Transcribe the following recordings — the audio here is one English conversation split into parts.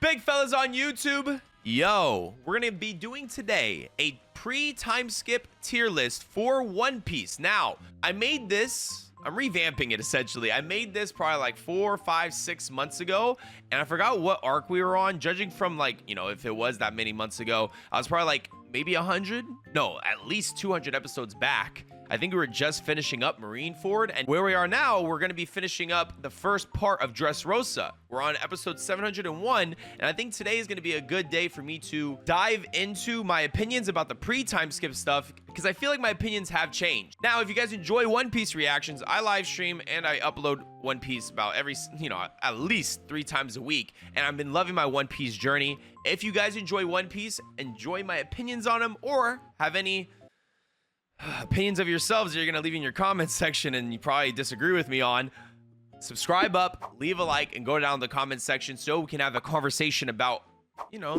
Big fellas on YouTube, yo, we're gonna be doing today a pre-time skip tier list for One Piece. Now, I made this, I'm revamping it essentially. I made this probably like 4, 5, 6 months ago, and I forgot what arc we were on. Judging from like, you know, if it was that many months ago, I was probably like maybe 100, no, at least 200 episodes back. I think we were just finishing up Marineford, and where we are now, we're going to be finishing up the first part of Dressrosa. We're on episode 701, and I think today is going to be a good day for me to dive into my opinions about the pre-time skip stuff, because I feel like my opinions have changed. Now, if you guys enjoy One Piece reactions, I live stream and I upload One Piece about every, at least 3 times a week, and I've been loving my One Piece journey. If you guys enjoy One Piece, enjoy my opinions on them, or have any opinions of yourselves that you're gonna leave in your comments section and you probably disagree with me on, subscribe up, leave a like, and go down in the comment section so we can have a conversation about,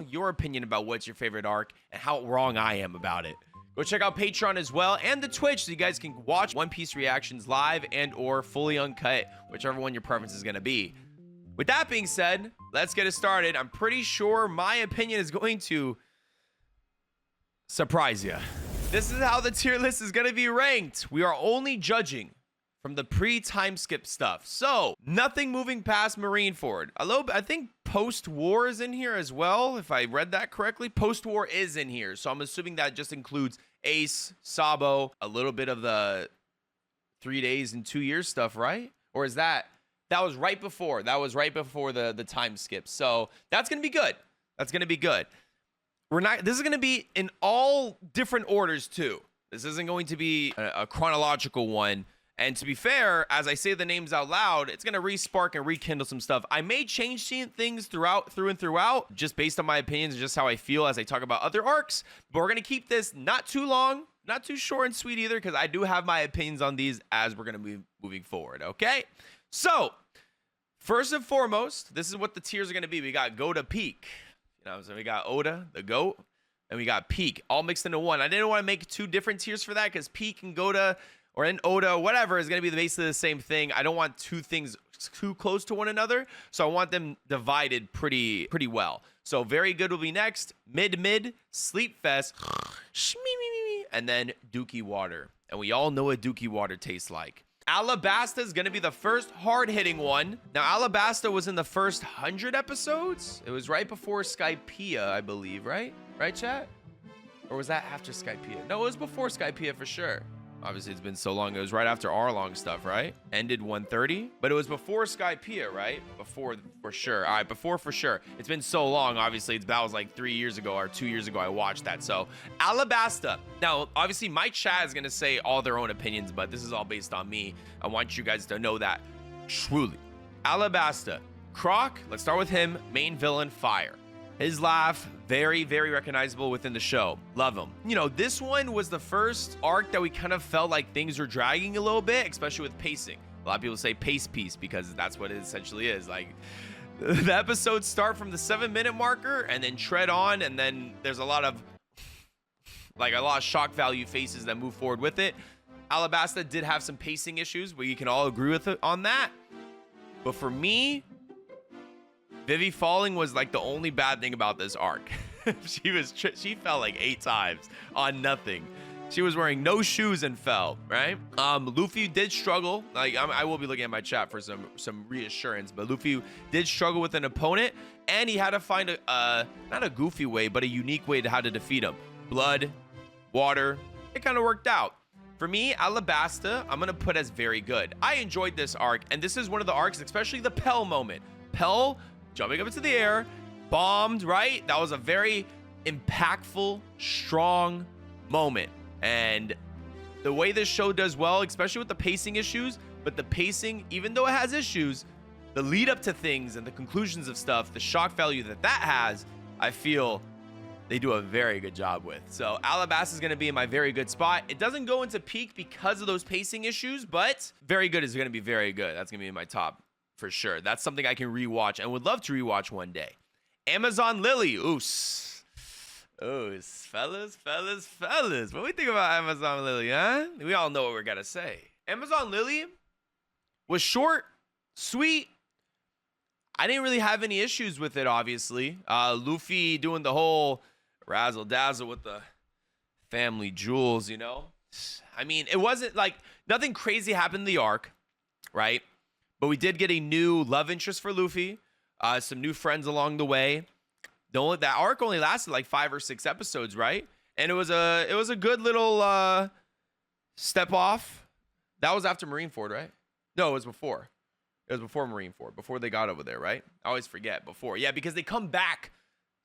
your opinion about what's your favorite arc and how wrong I am about it. Go check out Patreon as well and the Twitch so you guys can watch One Piece reactions live and or fully uncut, whichever one your preference is gonna be. With that being said, let's get it started. I'm pretty sure my opinion is going to surprise you. This is how the tier list is going to be ranked. We are only judging from the pre-time skip stuff. So, nothing moving past Marineford. I think post-war is in here as well, if I read that correctly. Post-war is in here, so I'm assuming that just includes Ace, Sabo, a little bit of the 3 days and 2 years stuff, right? Or is that was right before. That was right before the time skip. So, that's going to be good. That's going to be good. This is going to be in all different orders too. This isn't going to be a chronological one. And to be fair, as I say the names out loud, it's going to re-spark and rekindle some stuff. I may change things through and throughout, just based on my opinions and just how I feel as I talk about other arcs. But we're going to keep this not too long, not too short and sweet either, because I do have my opinions on these as we're going to be moving forward, okay? So, first and foremost, this is what the tiers are going to be. We got Go to Peak. So we got Oda, the GOAT, and we got Peak, all mixed into one. I didn't want to make 2 different tiers for that because Peak and Goda, or in Oda, whatever, is going to be basically the same thing. I don't want 2 things too close to one another, so I want them divided pretty well. So Very Good will be next, Mid, Sleep Fest, and then Dookie Water. And we all know what Dookie Water tastes like. Alabaster is going to be the first hard-hitting one. Now, Alabaster was in the first 100 episodes. It was right before Skypiea, I believe, right? Right, chat? Or was that after Skypiea? No, it was before Skypiea for sure. Obviously, it's been so long. It was right after Arlong stuff, right? Ended 130. But it was before Skypiea, right? Before, for sure. All right, before for sure. It's been so long, obviously. That was like 3 years ago or 2 years ago I watched that. So, Alabaster. Now, obviously, my chat is going to say all their own opinions, but this is all based on me. I want you guys to know that truly. Alabaster. Croc, let's start with him. Main villain, Fire. His laugh, very, very recognizable within the show. Love him. This one was the first arc that we kind of felt like things were dragging a little bit, especially with pacing. A lot of people say pace piece because that's what it essentially is. Like, the episodes start from the 7-minute marker and then tread on, and then there's a lot of shock value faces that move forward with it. Alabaster did have some pacing issues, but you can all agree with it on that. But for me, Vivi falling was like the only bad thing about this arc. She fell like 8 times on nothing. She was wearing no shoes and fell, right? Luffy did struggle. Like, I will be looking at my chat for some reassurance, but Luffy did struggle with an opponent, and he had to find not a goofy way, but a unique way to how to defeat him. Blood, water, it kind of worked out. For me, Alabaster, I'm gonna put as very good. I enjoyed this arc, and this is one of the arcs, especially the Pell moment. Pell jumping up into the air, bombed, right? That was a very impactful, strong moment. And the way this show does well, especially with the pacing issues, but the pacing, even though it has issues, the lead up to things and the conclusions of stuff, the shock value that has, I feel they do a very good job with. So Alabaster is going to be in my very good spot. It doesn't go into Peak because of those pacing issues, but very good is going to be very good. That's going to be in my top for sure. That's something I can rewatch and would love to rewatch one day. Amazon Lily. Oos, fellas. What do we think about Amazon Lily, huh? We all know what we're going to say. Amazon Lily was short, sweet. I didn't really have any issues with it, obviously. Luffy doing the whole razzle dazzle with the family jewels, you know? I mean, it wasn't like nothing crazy happened in the arc, right? But we did get a new love interest for Luffy, some new friends along the way. That arc only lasted like 5 or 6 episodes, right? And it was a good little step off. That was after Marineford, right? No, it was before. It was before Marineford, before they got over there, right? I always forget before. Yeah, because they come back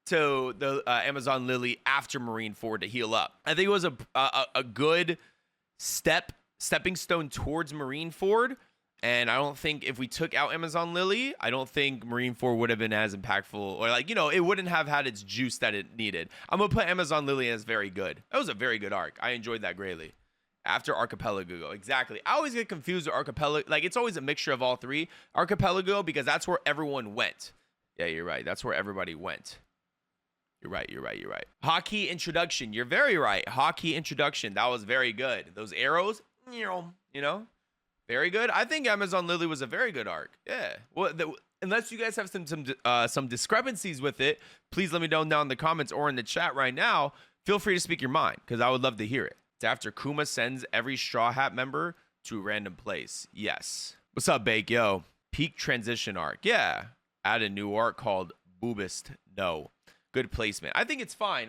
to the Amazon Lily after Marineford to heal up. I think it was a good stepping stone towards Marineford. And I don't think if we took out Amazon Lily, I don't think Marineford would have been as impactful, or like, you know, it wouldn't have had its juice that it needed. I'm going to put Amazon Lily as very good. That was a very good arc. I enjoyed that greatly. After Archipelago, exactly. I always get confused with Archipelago. Like, it's always a mixture of all three. Archipelago, because that's where everyone went. Yeah, you're right. That's where everybody went. You're right. Hockey introduction. You're very right. Hockey introduction. That was very good. Those arrows, you know. Very good. I think Amazon Lily was a very good arc. Yeah. Well, unless you guys have some discrepancies with it, please let me know down in the comments or in the chat right now. Feel free to speak your mind because I would love to hear it. It's after Kuma sends every Straw Hat member to a random place. Yes. What's up, Bake? Yo. Peak transition arc. Yeah. Add a new arc called Boobist. No. Good placement. I think it's fine.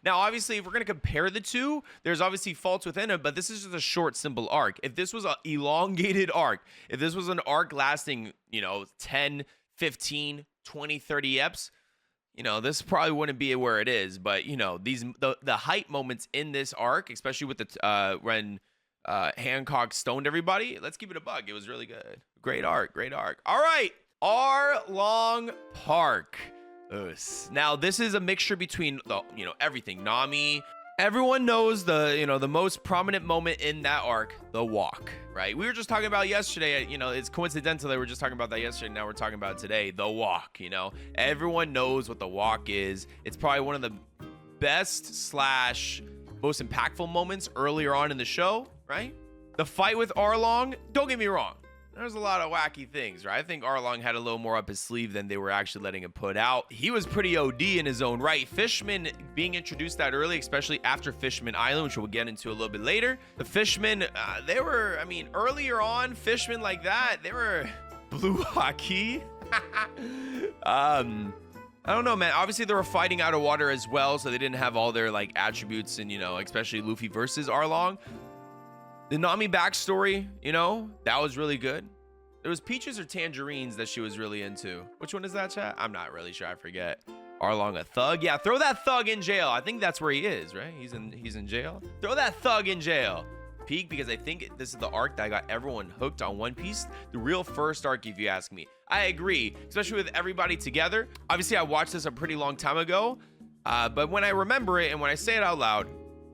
Now, obviously, if we're going to compare the two, there's obviously faults within it, but this is just a short, simple arc. If this was an elongated arc, if this was an arc lasting, 10, 15, 20, 30 eps, this probably wouldn't be where it is. But, the hype moments in this arc, especially with the when Hancock stoned everybody, let's keep it a bug. It was really good. Great arc. All right. Arlong Park. Now, this is a mixture between everything. Nami, everyone knows the most prominent moment in that arc, the walk, right? We were just talking about yesterday, it's coincidental that we're just talking about that yesterday. Now we're talking about today, the walk. Everyone knows what the walk is. It's probably one of the best / most impactful moments earlier on in the show, right? The fight with Arlong, don't get me wrong, there's a lot of wacky things, right? I think Arlong had a little more up his sleeve than they were actually letting him put out. He was pretty OD in his own right. Fishmen being introduced that early, especially after Fishman Island, which we'll get into a little bit later. The Fishmen, earlier on, Fishmen like that, they were blue hockey. I don't know, man. Obviously, they were fighting out of water as well, so they didn't have all their, attributes and, especially Luffy versus Arlong. The Nami backstory, that was really good. There was peaches or tangerines that she was really into. Which one is that, chat? I'm not really sure. I forget. Arlong a thug? Yeah, throw that thug in jail. I think that's where he is, right? He's in jail. Throw that thug in jail. Peak, because I think this is the arc that got everyone hooked on One Piece. The real first arc, if you ask me. I agree, especially with everybody together. Obviously, I watched this a pretty long time ago. But when I remember it and when I say it out loud,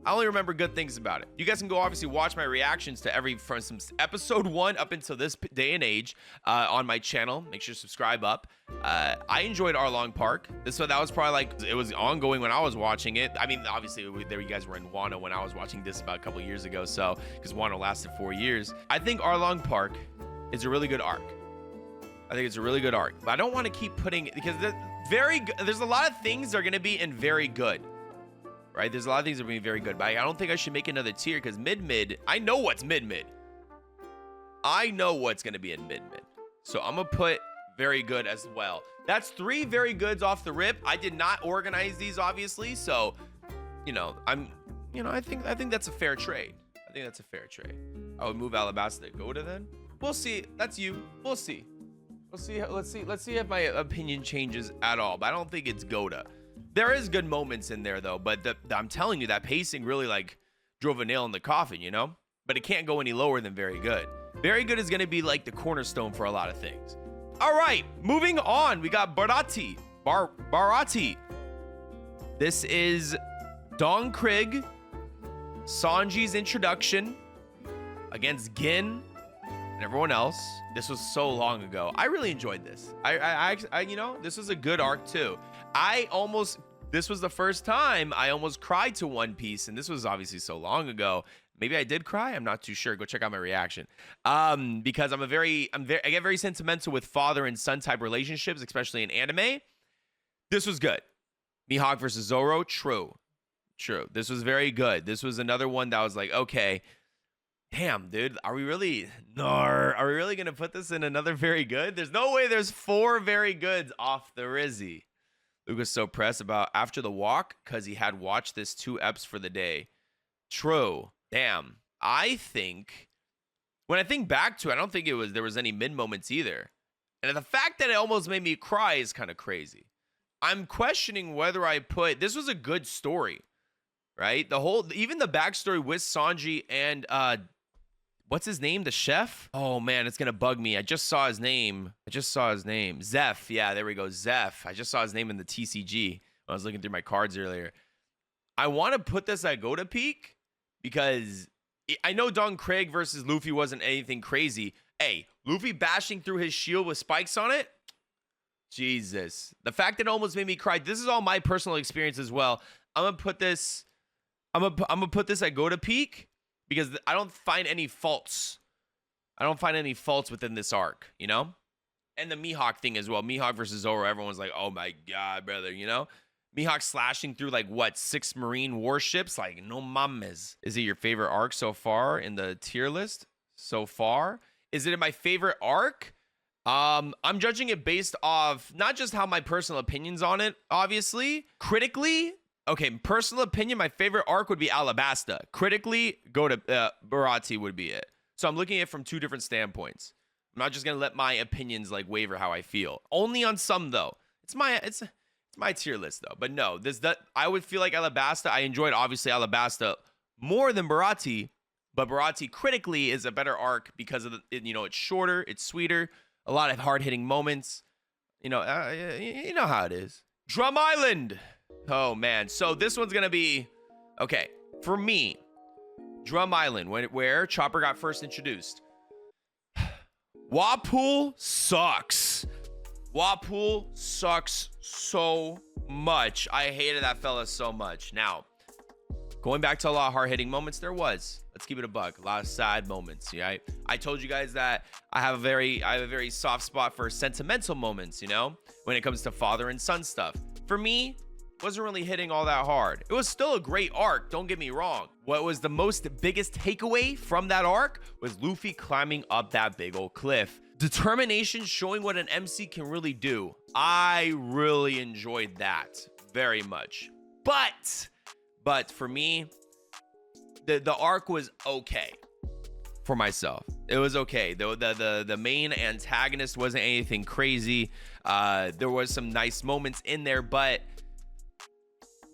I only remember good things about it. You guys can go obviously watch my reactions to from episode 1 up until this day and age on my channel. Make sure to subscribe up. I enjoyed Arlong Park. That was probably it was ongoing when I was watching it. I mean, obviously there you guys were in Wano when I was watching this about a couple years ago. So because Wano lasted 4 years, I think Arlong Park is a really good arc. But I don't want to keep putting it because there's a lot of things that are going to be in very good. Right? There's a lot of things that are being very good, but I don't think I should make another tier because mid-mid, I know what's mid-mid. I know what's going to be in mid-mid. So I'm going to put very good as well. That's 3 very goods off the rip. I did not organize these, obviously. So, I think that's a fair trade. I would move Alabaster to Goda then. We'll see. That's you. We'll see. Let's see if my opinion changes at all, but I don't think it's Goda. There is good moments in there, though, but I'm telling you, that pacing really, drove a nail in the coffin, But it can't go any lower than very good. Very good is going to be, the cornerstone for a lot of things. All right, moving on. We got Barati. This is Don Krieg, Sanji's introduction against Gin and everyone else. This was so long ago. I really enjoyed this. This was a good arc, too. This was the first time I almost cried to One Piece, and this was obviously so long ago. Maybe I did cry. I'm not too sure. Go check out my reaction. Because I get very sentimental with father and son type relationships, especially in anime. This was good. Mihawk versus Zoro. True. This was very good. This was another one that was like, okay, damn, dude, are we really gonna put this in another very good? There's no way there's 4 very goods off the Rizzy. Luke was so pressed about after the walk because he had watched this 2 eps for the day. True. Damn. I think when I think back to it, I don't think there was any mid moments either. And the fact that it almost made me cry is kind of crazy. I'm questioning whether I put this was a good story, right? Even the backstory with Sanji and what's his name? The chef? Oh man, it's gonna bug me. I just saw his name. Zeph. Yeah, there we go. Zeph. I just saw his name in the TCG when I was looking through my cards earlier. I want to put this at Goda Peak because I know Don Craig versus Luffy wasn't anything crazy. Hey, Luffy bashing through his shield with spikes on it? Jesus. The fact that it almost made me cry. This is all my personal experience as well. I'm gonna put this at Goda Peak because I don't find any faults. Within this arc, you know? And the Mihawk thing as well. Mihawk versus Zoro, everyone's like, oh my God, brother, you know? Mihawk slashing through like what, 6 Marine warships? Like, no mames. Is it your favorite arc so far in the tier list? So far? Is it in my favorite arc? I'm judging it based off not just how my personal opinions on it, obviously. Critically, okay, personal opinion, my favorite arc would be Alabaster. Critically, go to Baratie would be it. So I'm looking at it from 2 different standpoints. I'm not just gonna let my opinions like waver how I feel. Only on some though. It's my tier list though. But no, I would feel like Alabaster. I enjoyed obviously Alabaster more than Baratie, but Baratie critically is a better arc because of it's shorter, it's sweeter, a lot of hard-hitting moments. You know how it is. Drum Island. Oh man, so this one's gonna be okay for me. Drum Island, where Chopper got first introduced. Wapol sucks. Wapol sucks so much. I hated that fella so much. Now, going back to a lot of hard-hitting moments, there was. Let's keep it a buck. A lot of sad moments. Yeah, I told you guys that I have a very soft spot for sentimental moments. You know, when it comes to father and son stuff. For me, wasn't really hitting all that hard. It was still a great arc. Don't get me wrong. What was the biggest takeaway from that arc was Luffy climbing up that big old cliff. Determination, showing what an MC can really do. I really enjoyed that very much. But for me, the arc was okay for myself. It was okay. The main antagonist wasn't anything crazy. There was some nice moments in there, but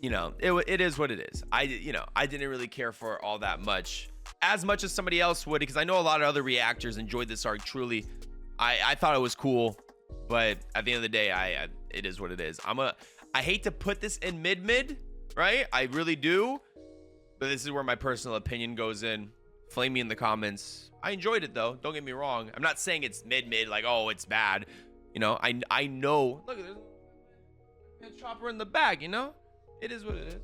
you know, it is what it is. I didn't really care for all that much as somebody else would, because I know a lot of other reactors enjoyed this arc truly. I thought it was cool, but at the end of the day, it is what it is. I hate to put this in mid, right? I really do, but this is where my personal opinion goes in. Flame me in the comments. I enjoyed it though. Don't get me wrong. I'm not saying it's mid, like, oh, it's bad. You know, I know. Look, there's a chopper in the bag. You know, it is what it is.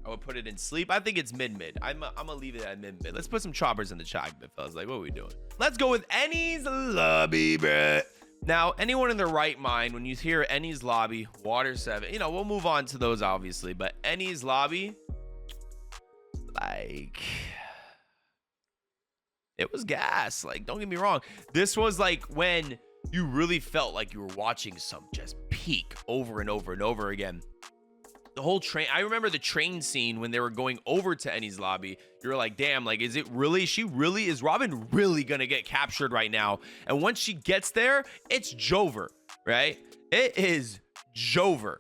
I would put it in sleep. I think it's mid. I'm gonna leave it at mid. Let's put some choppers in the chat, fellas. Like, what are we doing? Let's go with Enies Lobby, bruh. Now, anyone in their right mind, when you hear Enies Lobby, Water 7, you know, we'll move on to those obviously, but Enies Lobby, like, it was gas. Like, don't get me wrong. This was like when you really felt like you were watching some just peak over and over and over again. The whole train, I remember the train scene when they were going over to Enies Lobby. You were like, damn, like, is Robin really gonna get captured right now? And once she gets there, it's Jover, right? It is Jover.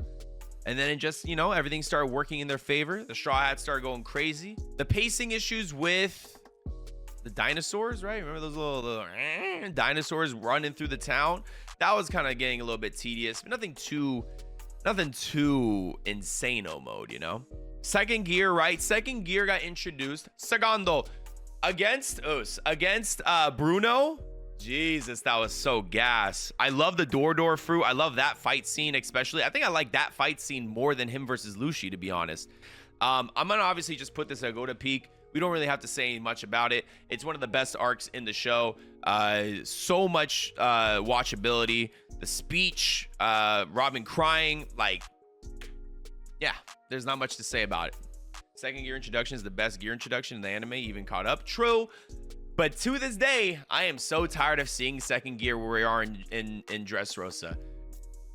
And then it just, you know, everything started working in their favor. The Straw Hats started going crazy. The pacing issues with the dinosaurs, right? Remember those little dinosaurs running through the town? That was kind of getting a little bit tedious, but nothing too insano mode, you know. Second gear, right? Second gear got introduced. Segundo against Bruno. Jesus, that was so gas. I love the door fruit. I love that fight scene, especially. I think I like that fight scene more than him versus Lucy, to be honest. I'm gonna obviously just put this at Goda Peak. We don't really have to say much about it. It's one of the best arcs in the show. So much watchability. The speech, Robin crying, like, yeah, there's not much to say about it. Second gear introduction is the best gear introduction in the anime, even caught up. True. But to this day, I am so tired of seeing second gear where we are in Dressrosa.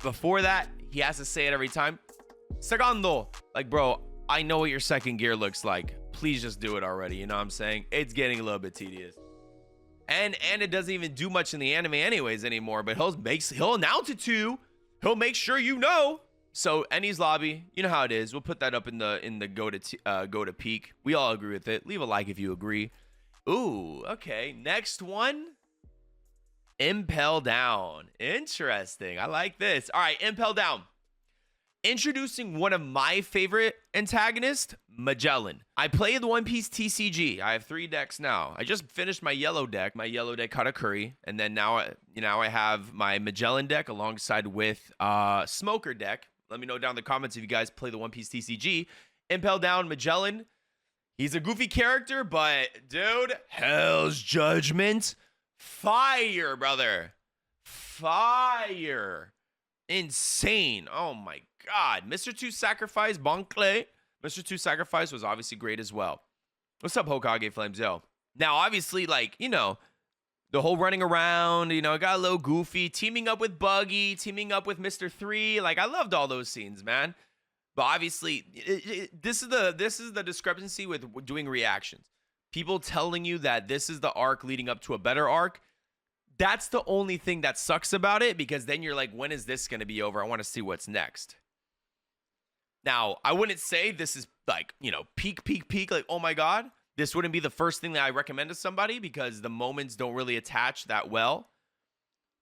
Before that, he has to say it every time. Segundo. Like, bro, I know what your second gear looks like. Please just do it already. You know what I'm saying? It's getting a little bit tedious. And it doesn't even do much in the anime anyways anymore. But he'll announce it to you. He'll make sure you know. So Eni's lobby, you know how it is. We'll put that up in the go to peak. We all agree with it. Leave a like if you agree. Ooh, okay. Next one. Impeldown. Interesting. I like this. All right, Impeldown. Introducing one of my favorite antagonists, Magellan. I play the One Piece TCG. I have 3 decks now. I just finished my yellow deck Katakuri, and then now I have my Magellan deck alongside with Smoker deck. Let me know down in the comments if you guys play the One Piece TCG. Impeldown, Magellan. He's a goofy character, but dude, Hell's Judgment, fire, brother, fire, insane. Oh my God, Mr. 2 Sacrifice, Boncle. Mr. 2 Sacrifice was obviously great as well. What's up, Hokage Flames? Yo. Now, obviously, like, you know, the whole running around, you know, it got a little goofy. Teaming up with Buggy, teaming up with Mr. 3. Like, I loved all those scenes, man. But obviously, this is the discrepancy with doing reactions. People telling you that this is the arc leading up to a better arc. That's the only thing that sucks about it, because then you're like, when is this going to be over? I want to see what's next. Now, I wouldn't say this is like, you know, peak, like, oh my God. This wouldn't be the first thing that I recommend to somebody, because the moments don't really attach that well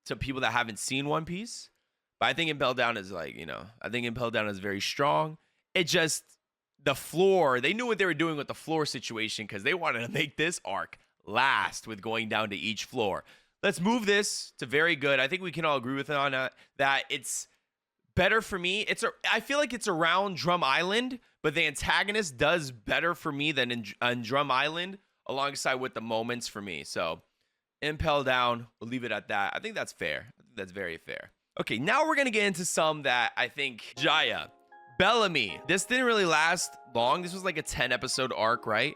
to people that haven't seen One Piece. But I think Impeldown is like, you know, I think Impeldown is very strong. It just, the floor, they knew what they were doing with the floor situation, because they wanted to make this arc last with going down to each floor. Let's move this to very good. I think we can all agree with it on that it's better for me. I feel like it's around Drum Island, but the antagonist does better for me than in Drum Island, alongside with the moments for me. So Impeldown, we'll leave it at that. I think that's fair. I think that's very fair. Okay, now we're going to get into some that I think Jaya, Bellamy. This didn't really last long. This was like a 10-episode arc, right?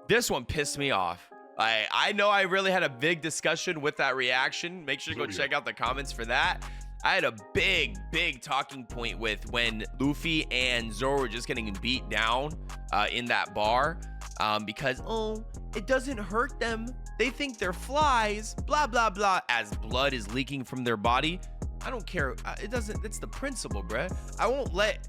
This one pissed me off. I know I really had a big discussion with that reaction. Make sure to go check out the comments for that. I had a big talking point with when Luffy and Zoro were just getting beat down in that bar because, oh, it doesn't hurt them. They think they're flies, blah, blah, blah, as blood is leaking from their body. I don't care. It doesn't. It's the principle, bruh. I won't let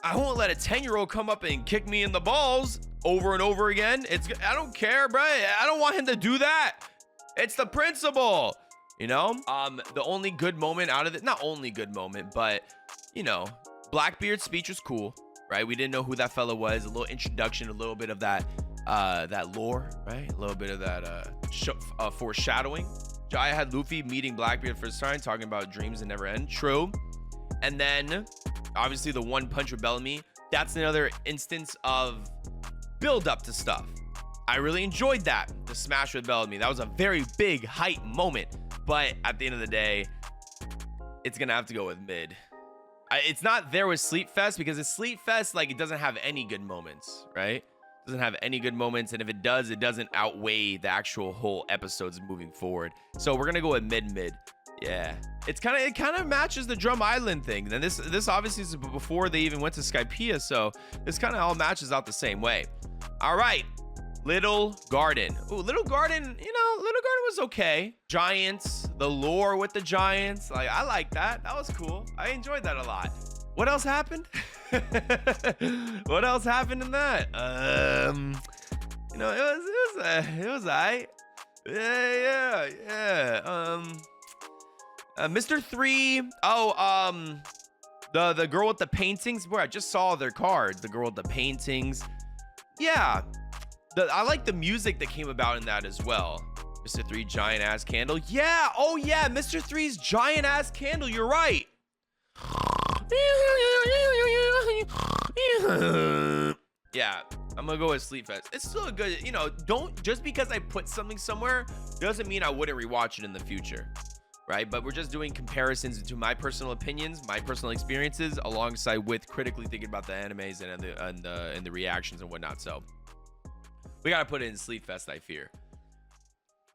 a 10-year-old come up and kick me in the balls over and over again. I don't care, bruh. I don't want him to do that. It's the principle. You know, the only good moment out of it, not only good moment, but, you know, Blackbeard's speech was cool, right? We didn't know who that fella was. A little introduction, a little bit of that lore, right? A little bit of that foreshadowing. Jaya had Luffy meeting Blackbeard first time, talking about dreams that never end. True. And then, obviously, the one punch with Bellamy. That's another instance of build up to stuff. I really enjoyed that. The smash with Bellamy. That was a very big hype moment. But at the end of the day, it's going to have to go with mid. It's not there with Sleep Fest, because it's Sleep Fest, like, it doesn't have any good moments, right? It doesn't have any good moments. And if it does, it doesn't outweigh the actual whole episodes moving forward. So we're going to go with mid. Yeah. It kind of matches the Drum Island thing. And this obviously is before they even went to Skypiea. So this kind of all matches out the same way. All right. Little Garden. Ooh, Little Garden, you know, Little Garden was okay. Giants, the lore with the giants. Like, I like that. That was cool. I enjoyed that a lot. What else happened? What else happened in that? You know, it was alright. Yeah. Mr. 3. Oh, the girl with the paintings. Boy, I just saw their cards. The girl with the paintings. Yeah. I like the music that came about in that as well. Mr. 3 giant ass candle. Yeah. Oh yeah. Mr. 3's giant ass candle. You're right. Yeah, I'm gonna go with Sleep Fest. It's still a good, you know, don't just because I put something somewhere doesn't mean I wouldn't rewatch it in the future, right? But we're just doing comparisons to my personal opinions, my personal experiences, alongside with critically thinking about the animes and the reactions and whatnot. So we gotta put it in Sleep Fest, I fear.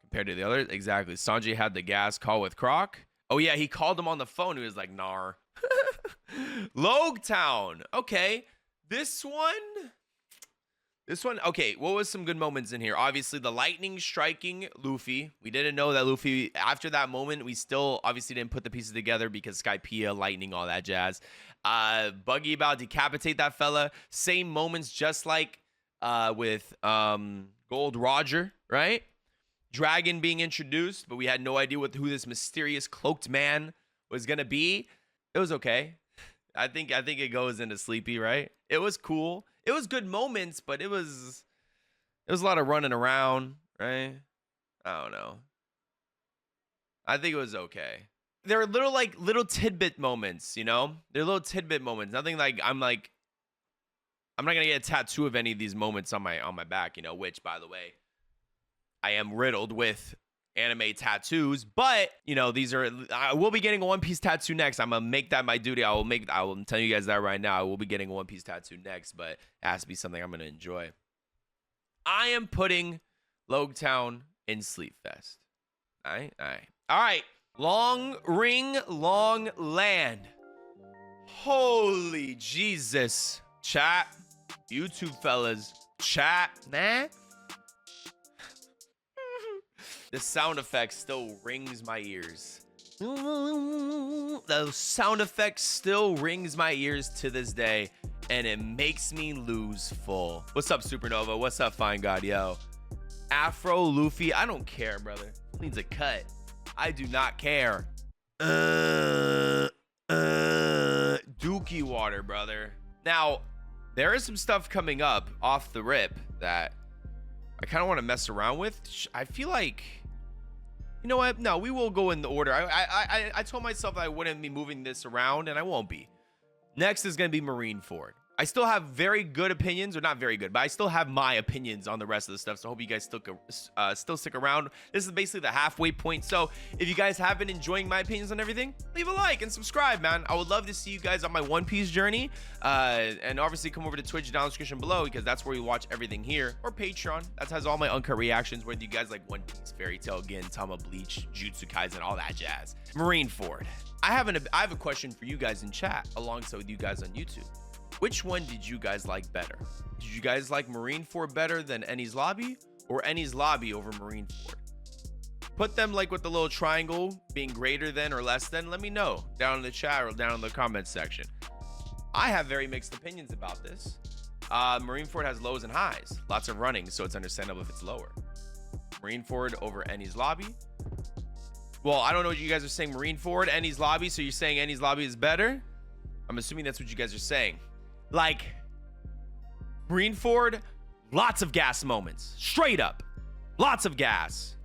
Compared to the others, exactly. Sanjay had the gas call with Croc. Oh yeah, he called him on the phone. He was like, "Nar." Logtown. Okay, this one. Okay, what was some good moments in here? Obviously, the lightning striking Luffy. We didn't know that Luffy, after that moment, we still obviously didn't put the pieces together because Skypiea, lightning, all that jazz. Buggy about to decapitate that fella. Same moments just like with Gold Roger, right? Dragon being introduced, but we had no idea who this mysterious cloaked man was going to be. It was okay. I think it goes into Sleepy, right? It was cool. It was good moments, but it was a lot of running around, right? I don't know. I think it was okay. There are little tidbit moments, you know? They're little tidbit moments. Nothing like I'm not gonna get a tattoo of any of these moments on my back, you know, which by the way, I am riddled with anime tattoos, but you know, I will be getting a One Piece tattoo next. I'm gonna make that my duty. I will tell you guys that right now. I will be getting a One Piece tattoo next, but it has to be something I'm gonna enjoy. I am putting Logtown in Sleep Fest. All right. Long Ring, Long Land. Holy Jesus. Chat. YouTube fellas. Chat. Nah. The sound effect still rings my ears. The sound effect still rings my ears to this day, and it makes me lose full. What's up, Supernova? What's up, Fine God? Yo. Afro Luffy. I don't care, brother. Needs a cut. I do not care. Dookie water, brother. Now, there is some stuff coming up off the rip that I kind of want to mess around with. I feel like, you know what? No, we will go in the order. I told myself that I wouldn't be moving this around, and I won't be. Next is going to be Marineford. I still have very good opinions, or not very good, but I still have my opinions on the rest of the stuff. So I hope you guys still stick around. This is basically the halfway point. So if you guys have been enjoying my opinions on everything, leave a like and subscribe, man. I would love to see you guys on my One Piece journey. And obviously come over to Twitch down in the description below, because that's where you watch everything here, or Patreon. That has all my uncut reactions, whether you guys like One Piece, Fairy Tail, Gintama, Bleach, Jutsu Kaisen, all that jazz. Marineford. I have a question for you guys in chat, alongside with you guys on YouTube. Which one did you guys like better? Did you guys like Marineford better than Enies Lobby, or Enies Lobby over Marineford? Put them like with the little triangle being greater than or less than. Let me know down in the chat or down in the comments section. I have very mixed opinions about this. Marineford has lows and highs, lots of running, so it's understandable if it's lower. Marineford over Enies Lobby. Well, I don't know what you guys are saying. Marineford, Enies Lobby, so you're saying Enies Lobby is better? I'm assuming that's what you guys are saying. Like, Marineford, lots of gas moments. Straight up. Lots of gas.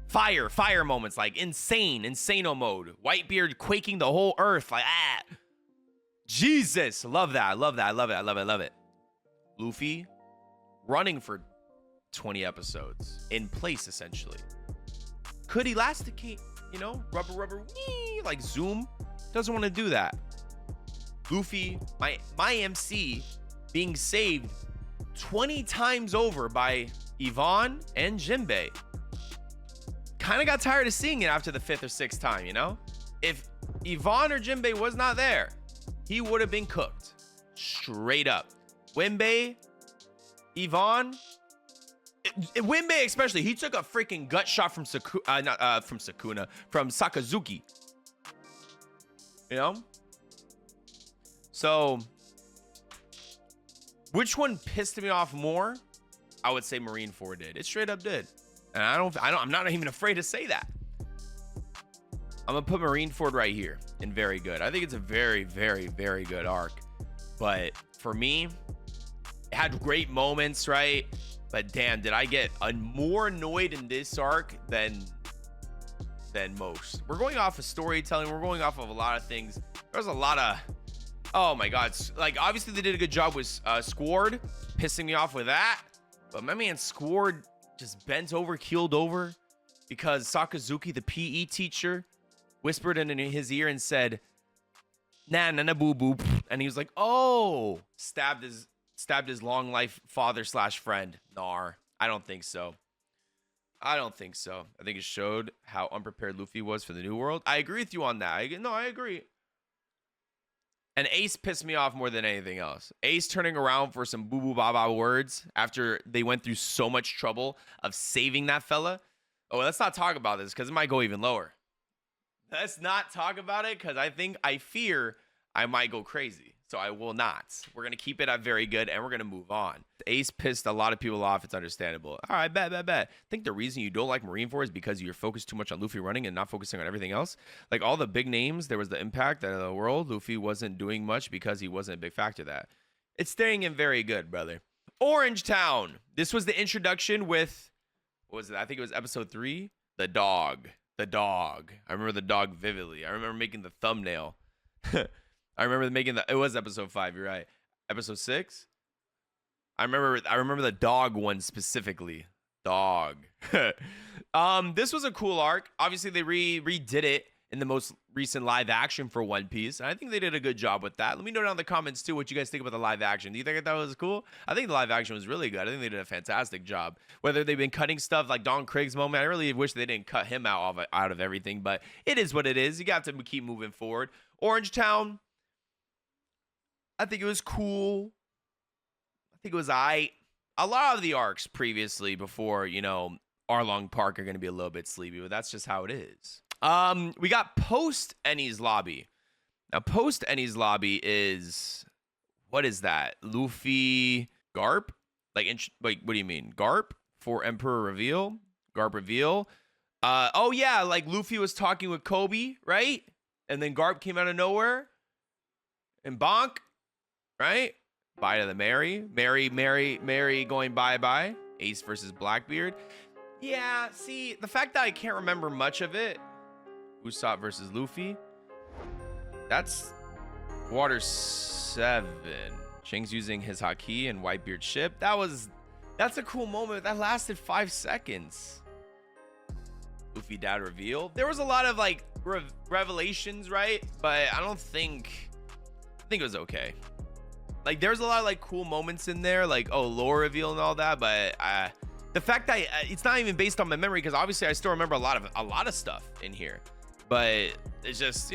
Fire moments, like insano mode. Whitebeard quaking the whole earth, like, ah. Jesus, love that. I love it. Luffy running for 20 episodes in place, essentially. Could elasticate, you know, rubber, like Zoom. Doesn't want to do that. Luffy, my MC, being saved 20 times over by Yvonne and Jinbei. Kind of got tired of seeing it after the 5th or 6th time, you know? If Yvonne or Jinbei was not there, he would have been cooked. Straight up. Jinbei, Yvonne, Jinbei especially, he took a freaking gut shot from Sakazuki. You know? So, which one pissed me off more? I would say Marineford did. It straight up did. And I'm not even afraid to say that. I'm gonna put Marineford right here in very good. I think it's a very, very, very good arc. But for me, it had great moments, right? But damn, did I get more annoyed in this arc than most. We're going off of storytelling. We're going off of a lot of things. There's a lot of Oh my god. Like, obviously they did a good job with Squard, pissing me off with that. But my man Squard just bent over, keeled over, because Sakazuki, the PE teacher, whispered in his ear and said, nah, nah, nah, boo, boo. And he was like, oh, stabbed his long life father / friend. Nar. I don't think so. I don't think so. I think it showed how unprepared Luffy was for the new world. I agree with you on that. I agree. And Ace pissed me off more than anything else. Ace turning around for some boo-boo baba words after they went through so much trouble of saving that fella. Oh, let's not talk about this because it might go even lower. Let's not talk about it because I fear I might go crazy. So I will not. We're going to keep it at very good and we're going to move on. Ace pissed a lot of people off. It's understandable. All right, bet. I think the reason you don't like Marineford is because you're focused too much on Luffy running and not focusing on everything else. Like all the big names, there was the impact of the world. Luffy wasn't doing much because he wasn't a big factor of that. It's staying in very good, brother. Orange Town. This was the introduction with, what was it? I think it was episode 3. The dog. I remember the dog vividly. I remember making the thumbnail. I remember making it was episode 5, you're right. Episode 6? I remember the dog one specifically. Dog. This was a cool arc. Obviously they redid it in the most recent live action for One Piece. And I think they did a good job with that. Let me know down in the comments too what you guys think about the live action. Do you think that was cool? I think the live action was really good. I think they did a fantastic job. Whether they've been cutting stuff like Don Craig's moment, I really wish they didn't cut him out of everything, but it is what it is. You got to keep moving forward. Orange Town, I think it was cool. I think it was a lot of the arcs previously before, Arlong Park are going to be a little bit sleepy, but that's just how it is. We got post Enies Lobby. Now, post Enies Lobby is, what is that? Luffy Garp? Like, what do you mean? Garp for Emperor Reveal? Garp Reveal? Oh yeah, like Luffy was talking with Kobe, right? And then Garp came out of nowhere. And bonk, right? Bye to the Mary going bye. Ace versus Blackbeard. Yeah, see, the fact that I can't remember much of it. Usopp versus Luffy. That's Water 7. Shanks using his Haki and Whitebeard's ship. That's a cool moment. That lasted 5 seconds. Luffy dad reveal. There was a lot of like revelations, right? But I think it was okay. Like there's a lot of like cool moments in there, like lore reveal and all that, but the fact that it's not even based on my memory, because obviously I still remember a lot of stuff in here, but it's just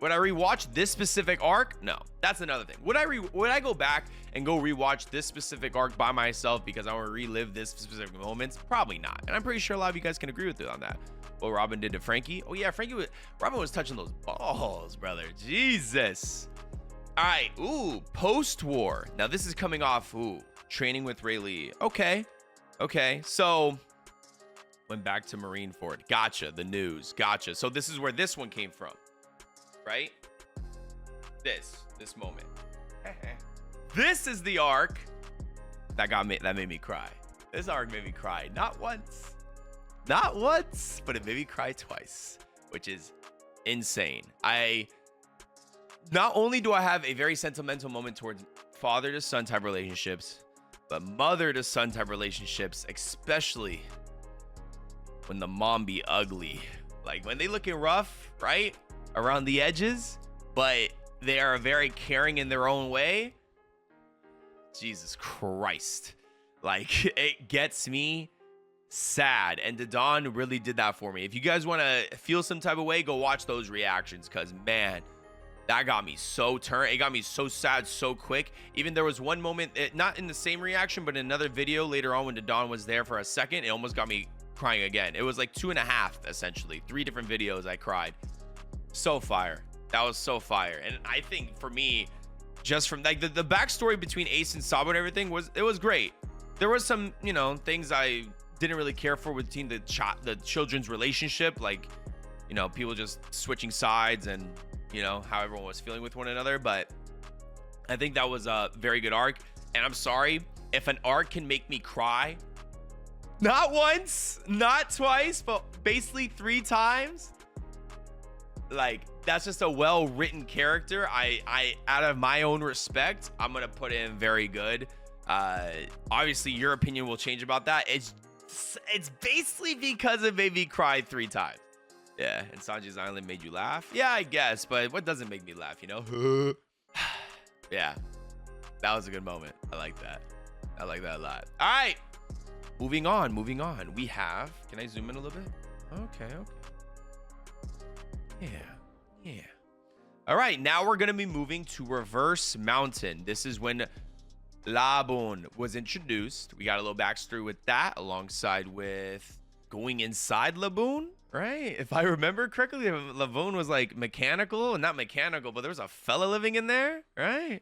Would I rewatch this specific arc? No, that's another thing. Would I go back and go rewatch this specific arc by myself because I want to relive this specific moments? Probably not. And I'm pretty sure a lot of you guys can agree with it on that. What Robin did to Frankie. Oh yeah, Robin was touching those balls, brother. Jesus. All right. Ooh, post-war. Now this is coming off. Training with Rayleigh. Okay. So went back to Marineford. Gotcha. The news. Gotcha. So this is where this one came from. Right? This moment. This is the arc that made me cry. This arc made me cry not once, but it made me cry twice, which is insane. Not only do I have a very sentimental moment towards father to son type relationships, but mother to son type relationships, especially when the mom be ugly. Like when they looking rough, right? Around the edges, but they are very caring in their own way. Jesus Christ. Like it gets me sad, and Dawn really did that for me. If you guys want to feel some type of way, go watch those reactions, because man, that got me so turned. It got me so sad so quick. Even there was one moment, not in the same reaction, but in another video later on when Dawn was there for a second, it almost got me crying again. It was like 2.5 essentially, 3 different videos I cried. So fire. That was so fire. And I think for me, just from like the backstory between Ace and Sabo and everything was great. There was some things I didn't really care for between the children's relationship, like people just switching sides and how everyone was feeling with one another. But I think that was a very good arc, and I'm sorry if an arc can make me cry not once, not twice, but basically 3 times. like, that's just a well-written character. I out of my own respect, I'm gonna put in very good. Obviously your opinion will change about that. It's basically because it made me cry 3 times. Yeah, and Sanji's Island made you laugh. Yeah, I guess, but what doesn't make me laugh, you know? Yeah, that was a good moment. I like that. I like that a lot. All right, moving on. We have, can I zoom in a little bit? Okay. Yeah. All right, now we're gonna be moving to Reverse Mountain. This is when Laboon was introduced. We got a little backstory with that, alongside with going inside Laboon, right? If I remember correctly, Laboon was like mechanical, and not mechanical, but there was a fella living in there, right?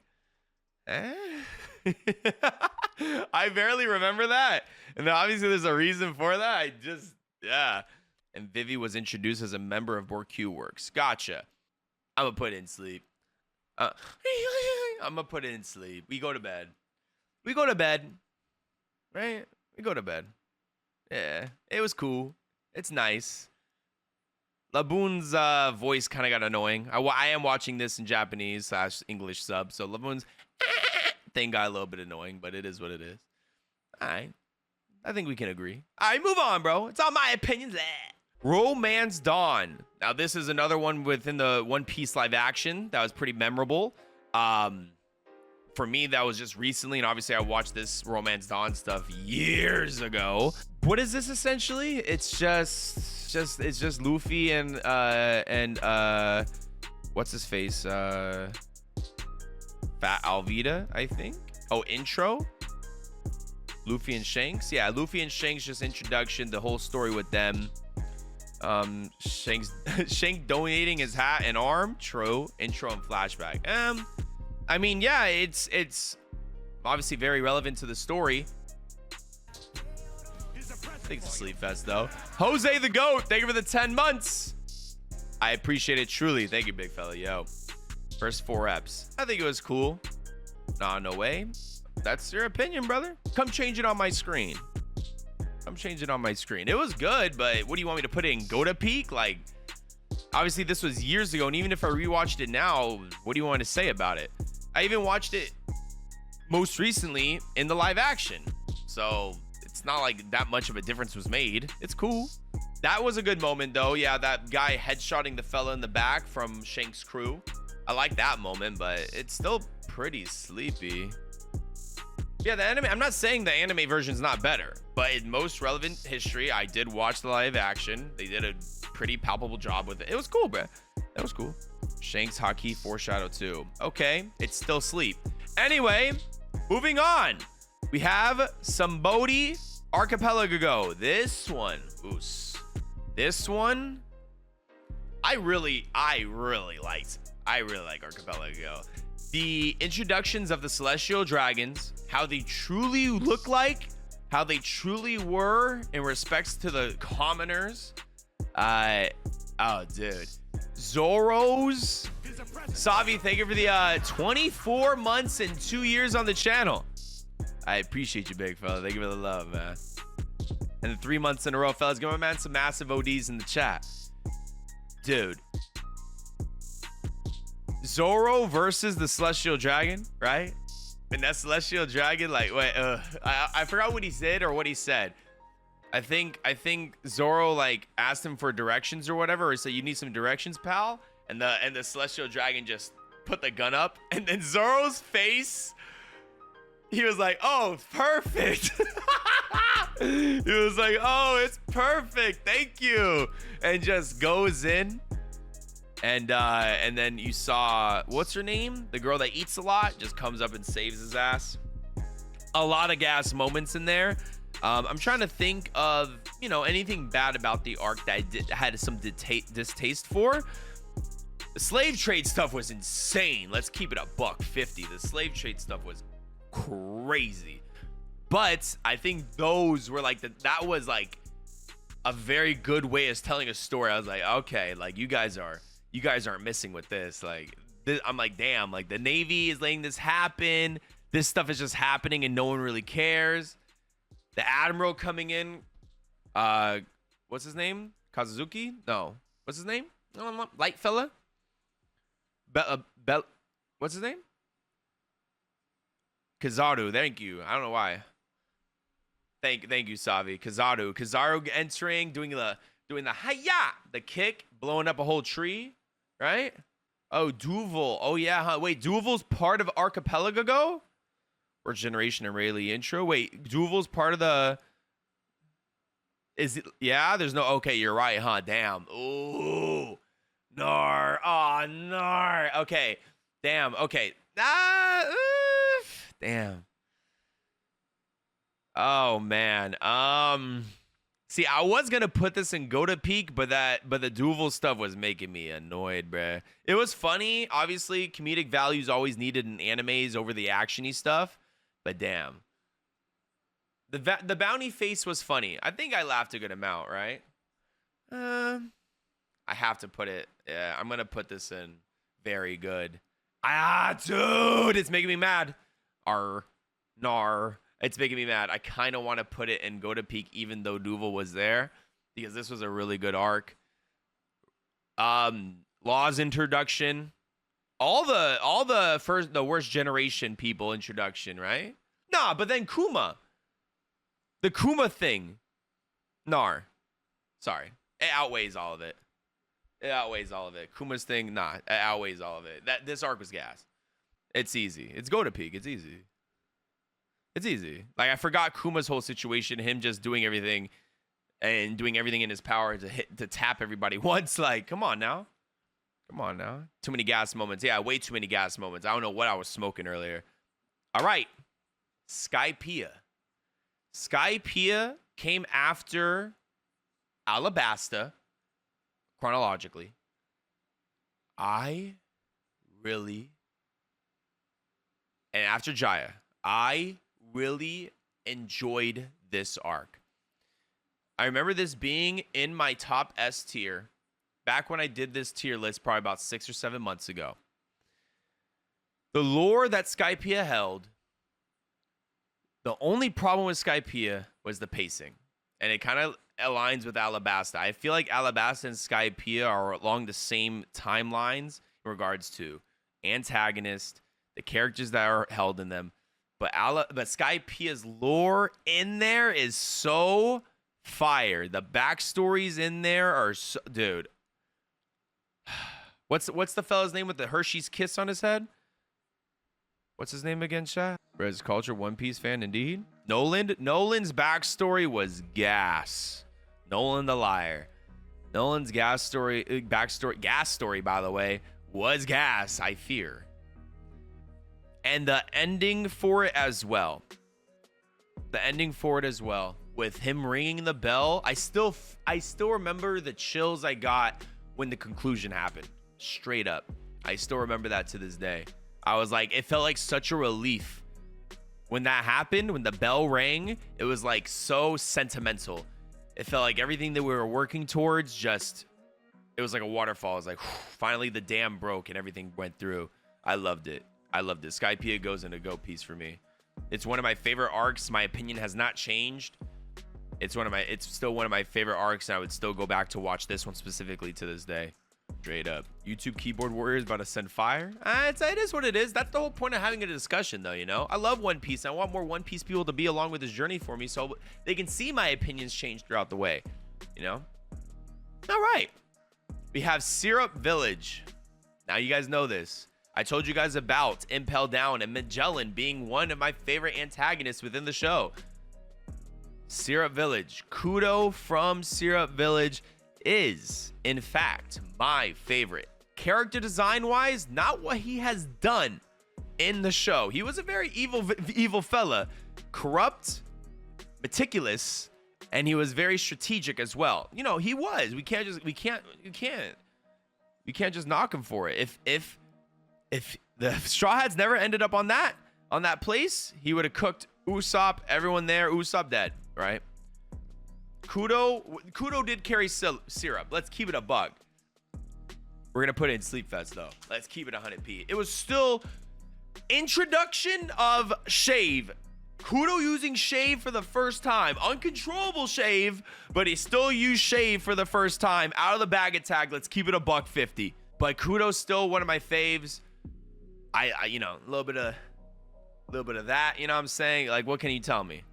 I barely remember that, and obviously there's a reason for that. Yeah. And Vivi was introduced as a member of Borq Works. Gotcha. I'm gonna put it in sleep. I'm gonna put it in sleep. We go to bed, right? We go to bed. Yeah, it was cool. It's nice. Laboon's voice kind of got annoying. I am watching this in Japanese / English sub, so Laboon's thing got a little bit annoying, but it is what it is. All right, I think we can agree. All right, move on, bro. It's all my opinions. Romance Dawn. Now, this is another one within the One Piece live action that was pretty memorable. For me, that was just recently, and obviously I watched this Romance Dawn stuff years ago. What is this essentially? It's just Luffy and what's his face? Fat Alvida, I think. Oh, intro. Luffy and Shanks. Yeah, Luffy and Shanks, just introduction, the whole story with them. Shank donating his hat and arm. True. Intro and flashback. I mean, yeah, it's obviously very relevant to the story. I think it's a sleep fest though. Jose the Goat, thank you for the 10 months. I appreciate it truly. Thank you, big fella. Yo, first 4 eps. I think it was cool. Nah, no way. That's your opinion, brother. Come change it on my screen. It was good, but what do you want me to put in? Gota Peak? Like, obviously this was years ago, and even if I rewatched it now, what do you want to say about it? I even watched it most recently in the live action, so it's not like that much of a difference was made. It's cool. That was a good moment though. Yeah, that guy headshotting the fella in the back from Shank's crew. I like that moment, but it's still pretty sleepy. Yeah, the anime, I'm not saying the anime version's not better, but in most relevant history, I did watch the live action. They did a pretty palpable job with it. It was cool, bro. That was cool. Shanks Haki Foreshadow 2. Okay, it's still sleep. Anyway, moving on. We have Somebody Archipelago. This one, this one, I really liked. I really like Archipelago. The introductions of the Celestial Dragons, how they truly look like, how they truly were in respects to the commoners. Oh, dude. Zoro's. Savi, thank you for the 24 months and 2 years on the channel. I appreciate you, big fella. Thank you for the love, man. And the 3 months in a row, fellas. Give my man some massive ODs in the chat. Dude. Zoro versus the Celestial Dragon, right? And that Celestial Dragon, like, wait, I forgot what he said or what he said. I think Zoro like asked him for directions or whatever, or he said, "You need some directions, pal." And the Celestial Dragon just put the gun up, and then Zoro's face, he was like, "Oh, perfect." He was like, "Oh, it's perfect, thank you," and just goes in. And then you saw, what's her name? The girl that eats a lot just comes up and saves his ass. A lot of gas moments in there. I'm trying to think of, you know, anything bad about the arc that I had some distaste for. The slave trade stuff was insane. Let's keep it a $150. The slave trade stuff was crazy. But I think those were like, that was like a very good way of telling a story. I was like, okay, like you guys aren't missing with this. Like this, I'm like, damn, like the Navy is letting this happen. This stuff is just happening and no one really cares. The Admiral coming in, what's his name? Kazuki? No, what's his name? Light fella. What's his name? Kazaru. Thank you. I don't know why. Thank you, Savi. Kazaru entering, doing the hi-ya, the kick, blowing up a whole tree, right? Oh, Duval. Oh yeah, huh? Wait, Duval's part of Archipelago? Or Generation and Rayleigh intro? Wait, Duval's part of the... Is it? Yeah, there's no... Okay, you're right, huh? Damn. Ooh. Nar. Oh, nar. Okay. Damn. Okay. Damn. Oh, man. See, I was gonna put this in Go to Peak, but the Duval stuff was making me annoyed, bruh. It was funny. Obviously, comedic value is always needed in animes over the actiony stuff, but damn. The bounty face was funny. I think I laughed a good amount, right? I have to put it. Yeah, I'm gonna put this in very good. Dude, it's making me mad. Nar. It's making me mad. I kind of want to put it in Go to Peak, even though Duval was there, because this was a really good arc. Law's introduction, all the worst generation people introduction, right? Nah, but then Kuma, the Kuma thing, nar. Sorry, it outweighs all of it. It outweighs all of it. Kuma's thing, nah, it outweighs all of it. This arc was gas. It's easy. It's Go to Peak. It's easy. It's easy. Like, I forgot Kuma's whole situation, him just doing everything and doing everything in his power to tap everybody once. Like, come on now. Come on now. Too many gas moments. Yeah, way too many gas moments. I don't know what I was smoking earlier. All right. Skypiea. Skypiea came after Alabaster chronologically. And after Jaya, I really enjoyed this arc. I remember this being in my top S tier back when I did this tier list probably about 6 or 7 months ago. The lore that Skypiea held, the only problem with Skypiea was the pacing. And it kind of aligns with Alabaster. I feel like Alabaster and Skypiea are along the same timelines in regards to antagonist, the characters that are held in them. But Skypiea's lore in there is so fire. The backstories in there are so, dude. What's the fella's name with the Hershey's kiss on his head? What's his name again, chat? Res Culture, One Piece fan indeed. Nolan's backstory was gas. Nolan the liar. Nolan's gas story, by the way, was gas, I fear. And the ending for it as well. With him ringing the bell. I still remember the chills I got when the conclusion happened. Straight up. I still remember that to this day. I was like, it felt like such a relief. When that happened, when the bell rang, it was like so sentimental. It felt like everything that we were working towards it was like a waterfall. It was like, finally the dam broke and everything went through. I loved it. Skypiea goes into Go piece for me. It's one of my favorite arcs. My opinion has not changed. It's still one of my favorite arcs, and I would still go back to watch this one specifically to this day. Straight up. YouTube keyboard warriors about to send fire. It is what it is. That's the whole point of having a discussion, though, you know? I love One Piece. I want more One Piece people to be along with this journey for me so they can see my opinions change throughout the way, you know? All right. We have Syrup Village. Now you guys know this. I told you guys about Impeldown and Magellan being one of my favorite antagonists within the show. Syrup Village. Kudo from Syrup Village is, in fact, my favorite. Character design-wise, not what he has done in the show. He was a very evil fella. Corrupt, meticulous, and he was very strategic as well. You know, he was. We can't just knock him for it. If the Straw Hats never ended up on that place, he would have cooked Usopp, everyone there. Usopp dead, right? Kudo did carry Syrup. Let's keep it a bug. We're gonna put it in Sleep Fest though. Let's keep it 100p. It was still introduction of Shave Kudo using shave for the first time. Uncontrollable shave, but he still used shave for the first time. Out of the bag attack. Let's keep it a $150. But Kudo's still one of my faves. I you know, a little bit of that, you know what I'm saying? Like, what can you tell me?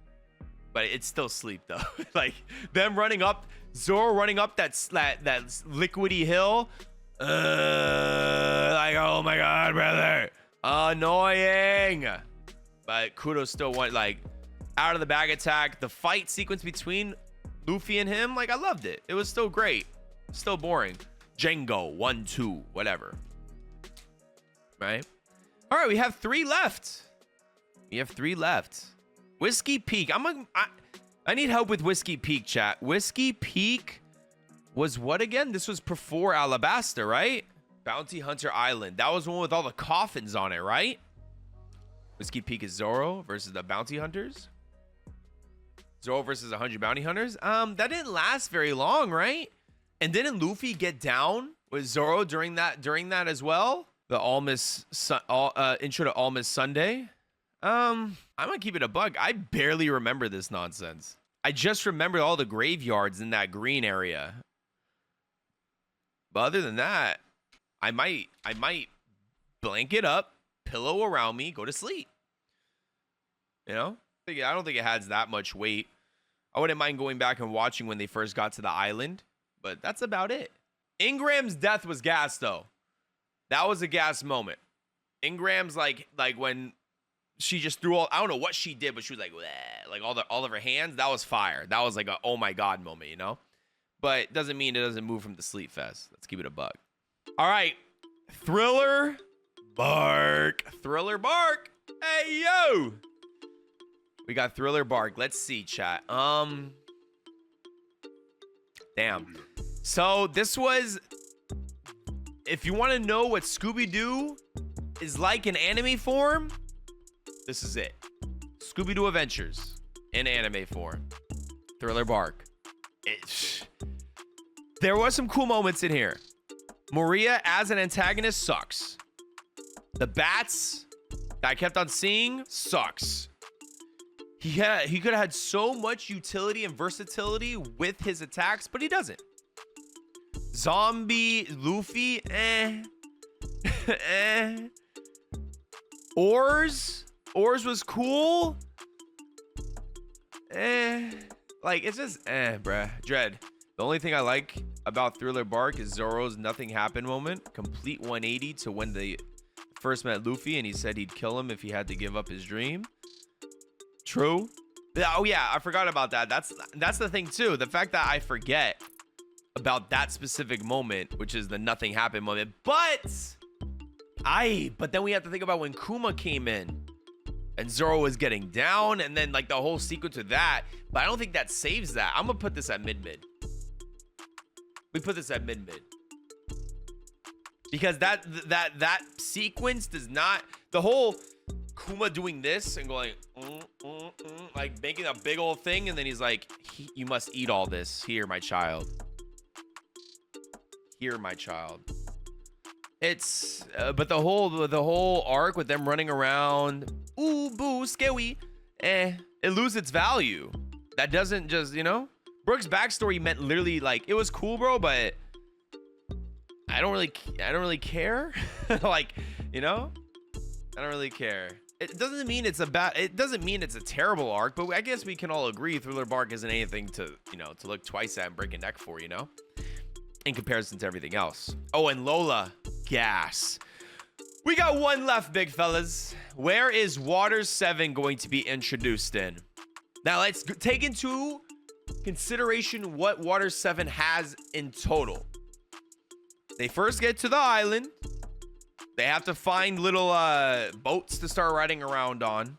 But it's still sleep though. Like them running up, Zoro running up that liquidy hill. Like, oh my god, brother. Annoying. But Kudo still went like out of the bag attack. The fight sequence between Luffy and him, like I loved it. It was still great. Still boring. Django 1-2, whatever. Right? All right, we have 3 left. We have 3 left. Whiskey Peak. I need help with Whiskey Peak, chat. Whiskey Peak was what again? This was before Alabaster, right? Bounty Hunter Island. That was the one with all the coffins on it, right? Whiskey Peak is Zoro versus the Bounty Hunters. Zoro versus 100 Bounty Hunters. That didn't last very long, right? And didn't Luffy get down with Zoro during that as well? The intro to Almas Sunday. I'm gonna keep it a bug. I barely remember this nonsense. I just remember all the graveyards in that green area. But other than that, I might blanket up, pillow around me, go to sleep. You know? I don't think it has that much weight. I wouldn't mind going back and watching when they first got to the island, but that's about it. Ingram's death was gas though. That was a gas moment. Ingram's like when she just threw I don't know what she did, but she was like, bleh, like all of her hands. That was fire. That was like a oh my god moment, you know? But doesn't mean it doesn't move from the sleep fest. Let's keep it a bug. All right. Thriller Bark. Thriller Bark. Hey yo. We got Thriller Bark. Let's see, chat. Damn. So this was, if you want to know what Scooby-Doo is like in anime form, this is it. Scooby-Doo Adventures in anime form. Thriller Bark. There was some cool moments in here. Maria as an antagonist sucks. The bats that I kept on seeing sucks. He could have had so much utility and versatility with his attacks, but he doesn't. Zombie Luffy, Oars was cool. Like it's just bruh. Dread. The only thing I like about Thriller Bark is Zoro's nothing happened moment. Complete 180 to when they first met Luffy and he said he'd kill him if he had to give up his dream. True. Oh yeah, I forgot about that. That's the thing too. The fact that I forget about that specific moment, which is the nothing happened moment. But then we have to think about when Kuma came in and Zoro was getting down and then like the whole sequence of that. But I don't think that saves that. I'm gonna put this at mid. We put this at mid. Because that sequence does not, the whole Kuma doing this and going like making a big old thing, and then he's like, you must eat all this. Here, my child. Here, my child. It's but the whole arc with them running around, ooh boo scary, it loses its value. That doesn't just, you know, Brook's backstory meant literally like it was cool, bro, but I don't really care. Like, you know, I don't really care. It doesn't mean it's a terrible arc, but I guess we can all agree Thriller Bark isn't anything to, you know, to look twice at and break a neck for, you know, in comparison to everything else. Oh, and Lola, gas. We got one left, big fellas. Where is Water 7 going to be introduced in? Now let's take into consideration what Water 7 has in total. They first get to the island. They have to find little boats to start riding around on.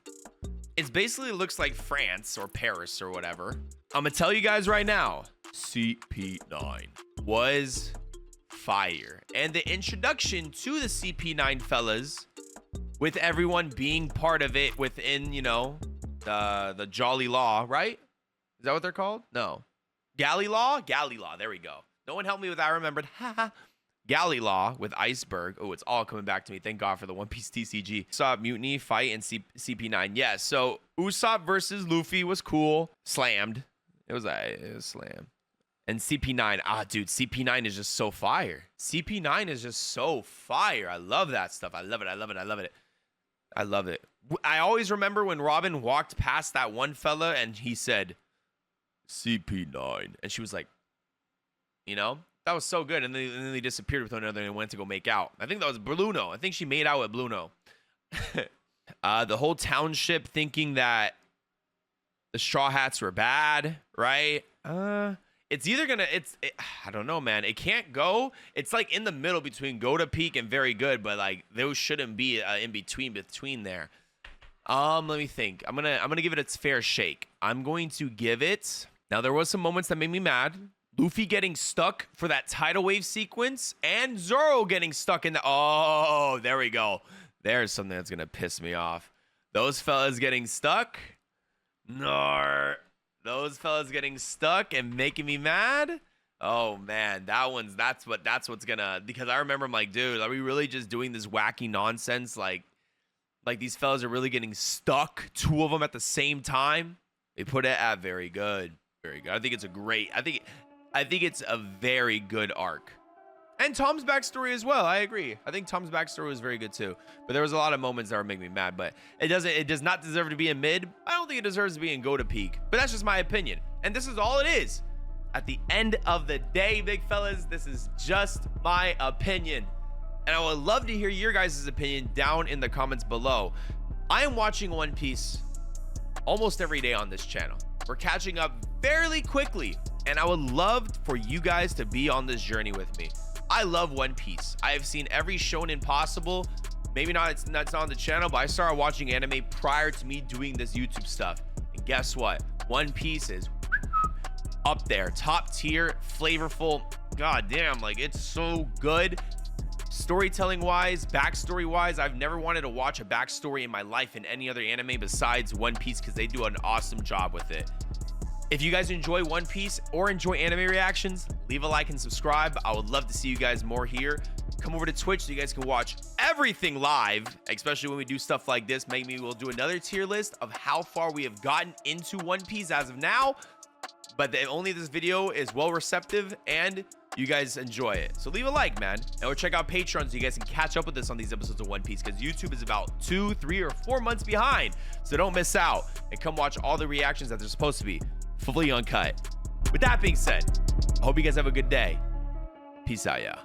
It basically looks like France or Paris or whatever. I'm gonna tell you guys right now, CP9 was fire. And the introduction to the CP9 fellas, with everyone being part of it within, you know, the Jolly Law, right? Is that what they're called? No. Galley Law? Galley Law, there we go. No one helped me with that, I remembered. Haha. Galley Law with Iceberg. Oh, it's all coming back to me. Thank God for the One Piece TCG. Usopp, Mutiny, Fight, and CP9. Yeah, so Usopp versus Luffy was cool. Slammed. It was slammed. And CP9. Ah, dude, CP9 is just so fire. CP9 is just so fire. I love that stuff. I love it. I love it. I love it. I love it. I always remember when Robin walked past that one fella and he said, CP9. And she was like, you know? That was so good. And then they disappeared with one another and went to go make out. I think that was Bruno. I think she made out with Bruno. The whole township thinking that the Straw Hats were bad, right? It's either gonna, I don't know, man. It can't go. It's like in the middle between go to peak and very good, but like those shouldn't be in between there. Let me think. I'm gonna give it its fair shake. I'm going to give it. Now there was some moments that made me mad. Luffy getting stuck for that tidal wave sequence and Zoro getting stuck in the... Oh, there we go. There's something that's going to piss me off. Those fellas getting stuck. No. Those fellas getting stuck and making me mad. Oh, man. That's what's going to... Because I remember I'm like, dude, are we really just doing this wacky nonsense? Like these fellas are really getting stuck. Two of them at the same time. They put it at very good. Very good. I think it's a great... I think it's a very good arc. And Tom's backstory as well. I agree. I think Tom's backstory was very good too. But there was a lot of moments that were making me mad. But it does not deserve to be in mid. I don't think it deserves to be in go to peak. But that's just my opinion. And this is all it is. At the end of the day, big fellas, this is just my opinion. And I would love to hear your guys' opinion down in the comments below. I am watching One Piece almost every day on this channel. We're catching up fairly quickly. And I would love for you guys to be on this journey with me. I love One Piece. I have seen every shonen possible. Maybe not, it's not on the channel, but I started watching anime prior to me doing this YouTube stuff. And guess what? One Piece is up there. Top tier, flavorful. God damn, like it's so good. Storytelling wise, backstory wise, I've never wanted to watch a backstory in my life in any other anime besides One Piece because they do an awesome job with it. If you guys enjoy One Piece or enjoy anime reactions, leave a like and subscribe. I would love to see you guys more here. Come over to Twitch so you guys can watch everything live, especially when we do stuff like this. Maybe we'll do another tier list of how far we have gotten into One Piece as of now. But only this video is well receptive and you guys enjoy it. So leave a like, man. And or check out Patreon so you guys can catch up with us on these episodes of One Piece because YouTube is about 2, 3, or 4 months behind. So don't miss out and come watch all the reactions that they're supposed to be. Fully uncut. With that being said, I hope you guys have a good day. Peace out, yeah.